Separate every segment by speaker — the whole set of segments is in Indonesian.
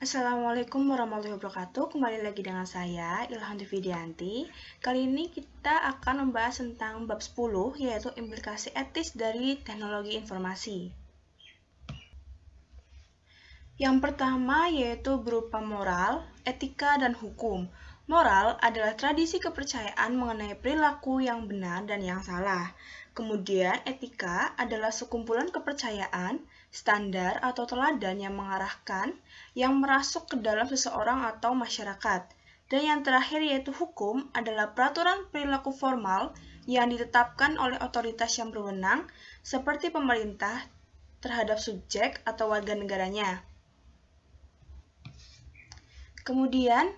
Speaker 1: Assalamualaikum warahmatullahi wabarakatuh. Kembali lagi dengan saya, Ilham Widianti. Kali ini kita akan membahas tentang bab 10, yaitu implikasi etis dari teknologi informasi. Yang pertama yaitu berupa moral, etika, dan hukum. Moral adalah tradisi kepercayaan mengenai perilaku yang benar dan yang salah. Kemudian etika adalah sekumpulan kepercayaan, standar atau teladan yang mengarahkan, yang merasuk ke dalam seseorang atau masyarakat. Dan yang terakhir yaitu hukum adalah peraturan perilaku formal yang ditetapkan oleh otoritas yang berwenang, seperti pemerintah, terhadap subjek atau warga negaranya. Kemudian,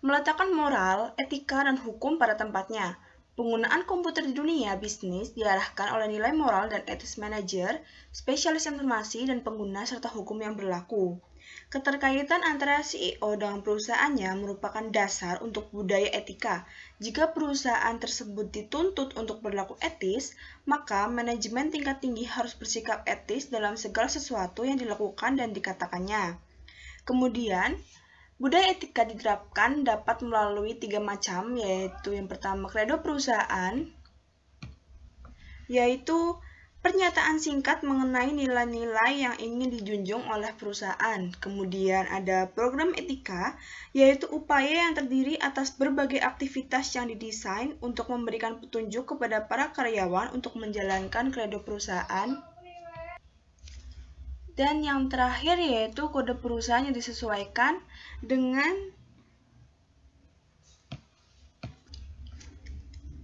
Speaker 1: meletakkan moral, etika, dan hukum pada tempatnya. Penggunaan komputer di dunia bisnis diarahkan oleh nilai moral dan etis manajer, spesialis informasi, dan pengguna serta hukum yang berlaku. Keterkaitan antara CEO dengan perusahaannya merupakan dasar untuk budaya etika. Jika perusahaan tersebut dituntut untuk berlaku etis, maka manajemen tingkat tinggi harus bersikap etis dalam segala sesuatu yang dilakukan dan dikatakannya. Kemudian, budaya etika diterapkan dapat melalui 3 macam, yaitu yang pertama kredo perusahaan, yaitu pernyataan singkat mengenai nilai-nilai yang ingin dijunjung oleh perusahaan. Kemudian ada program etika, yaitu upaya yang terdiri atas berbagai aktivitas yang didesain untuk memberikan petunjuk kepada para karyawan untuk menjalankan kredo perusahaan. Dan yang terakhir yaitu kode perusahaan yang disesuaikan dengan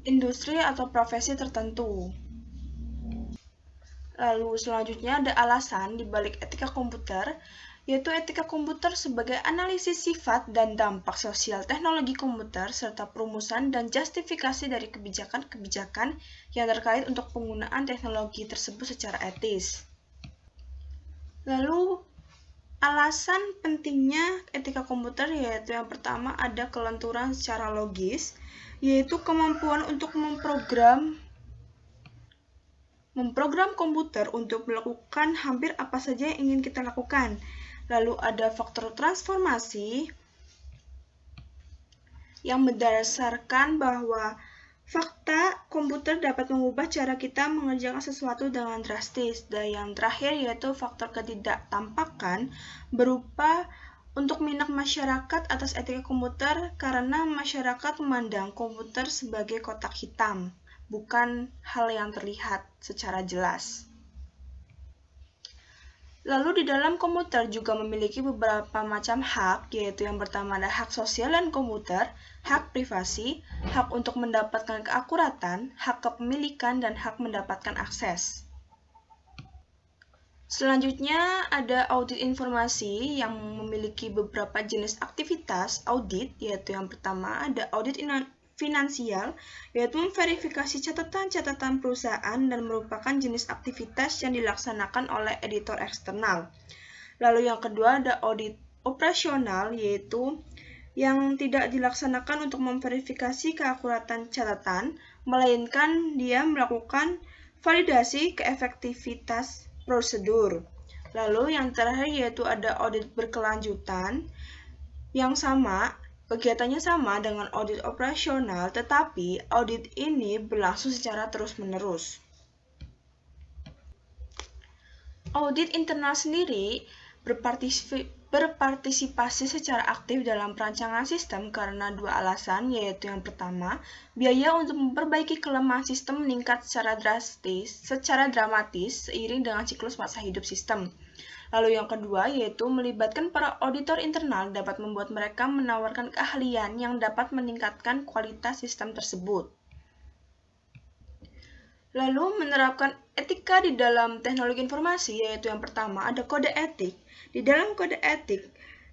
Speaker 1: industri atau profesi tertentu. Lalu selanjutnya ada alasan di balik etika komputer, yaitu etika komputer sebagai analisis sifat dan dampak sosial teknologi komputer serta perumusan dan justifikasi dari kebijakan-kebijakan yang terkait untuk penggunaan teknologi tersebut secara etis. Lalu, alasan pentingnya etika komputer yaitu yang pertama ada kelenturan secara logis, yaitu kemampuan untuk memprogram komputer untuk melakukan hampir apa saja yang ingin kita lakukan. Lalu ada faktor transformasi yang berdasarkan bahwa fakta komputer dapat mengubah cara kita mengerjakan sesuatu dengan drastis. Dan yang terakhir yaitu faktor ketidaktampakan berupa untuk minat masyarakat atas etika komputer karena masyarakat memandang komputer sebagai kotak hitam, bukan hal yang terlihat secara jelas. Lalu di dalam komputer juga memiliki beberapa macam hak, yaitu yang pertama ada hak sosial dan komputer, hak privasi, hak untuk mendapatkan keakuratan, hak kepemilikan, dan hak mendapatkan akses. Selanjutnya ada audit informasi yang memiliki beberapa jenis aktivitas audit, yaitu yang pertama ada audit finansial, yaitu memverifikasi catatan-catatan perusahaan dan merupakan jenis aktivitas yang dilaksanakan oleh editor eksternal. Lalu yang kedua ada audit operasional, yaitu yang tidak dilaksanakan untuk memverifikasi keakuratan catatan, melainkan dia melakukan validasi keefektivitas prosedur. Lalu yang terakhir yaitu ada audit berkelanjutan, yang sama, kegiatannya sama dengan audit operasional, tetapi audit ini berlangsung secara terus-menerus. Audit internal sendiri berpartisipasi secara aktif dalam perancangan sistem karena dua alasan, yaitu yang pertama, biaya untuk memperbaiki kelemahan sistem meningkat secara dramatis seiring dengan siklus masa hidup sistem. Lalu yang kedua, yaitu melibatkan para auditor internal dapat membuat mereka menawarkan keahlian yang dapat meningkatkan kualitas sistem tersebut. Lalu menerapkan etika di dalam teknologi informasi, yaitu yang pertama ada kode etik. Di dalam kode etik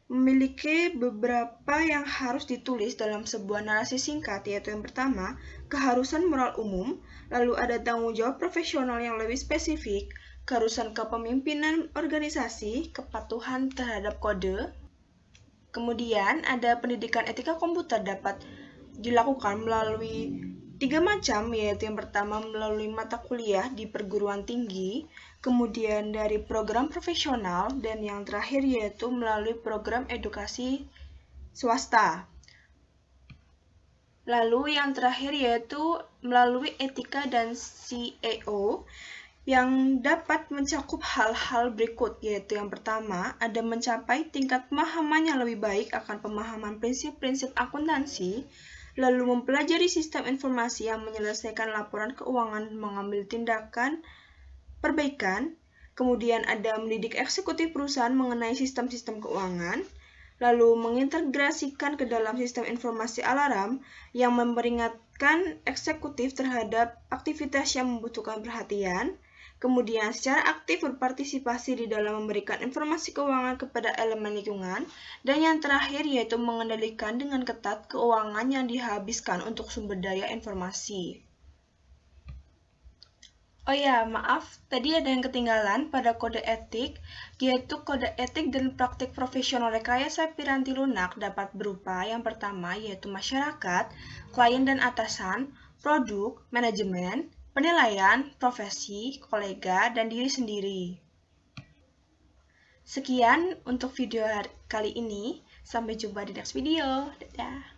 Speaker 1: memiliki beberapa yang harus ditulis dalam sebuah narasi singkat, yaitu yang pertama keharusan moral umum, lalu ada tanggung jawab profesional yang lebih spesifik, keharusan kepemimpinan organisasi, kepatuhan terhadap kode. Kemudian ada pendidikan etika komputer dapat dilakukan melalui Tiga macam, yaitu yang pertama melalui mata kuliah di perguruan tinggi, kemudian dari program profesional, dan yang terakhir yaitu melalui program edukasi swasta. Lalu yang terakhir yaitu melalui etika dan CEO, yang dapat mencakup hal-hal berikut, yaitu yang pertama, ada mencapai tingkat pemahaman yang lebih baik akan pemahaman prinsip-prinsip akuntansi, lalu mempelajari sistem informasi yang menyelesaikan laporan keuangan dan mengambil tindakan perbaikan, kemudian ada mendidik eksekutif perusahaan mengenai sistem-sistem keuangan, lalu mengintegrasikan ke dalam sistem informasi alarm yang memperingatkan eksekutif terhadap aktivitas yang membutuhkan perhatian, kemudian secara aktif berpartisipasi di dalam memberikan informasi keuangan kepada elemen lingkungan, dan yang terakhir yaitu mengendalikan dengan ketat keuangan yang dihabiskan untuk sumber daya informasi. Oh ya, maaf, tadi ada yang ketinggalan pada kode etik, yaitu kode etik dan praktik profesional rekayasa piranti lunak dapat berupa yang pertama yaitu masyarakat, klien dan atasan, produk, manajemen, penilaian, profesi, kolega, dan diri sendiri. Sekian untuk video kali ini. Sampai jumpa di next video. Dadah!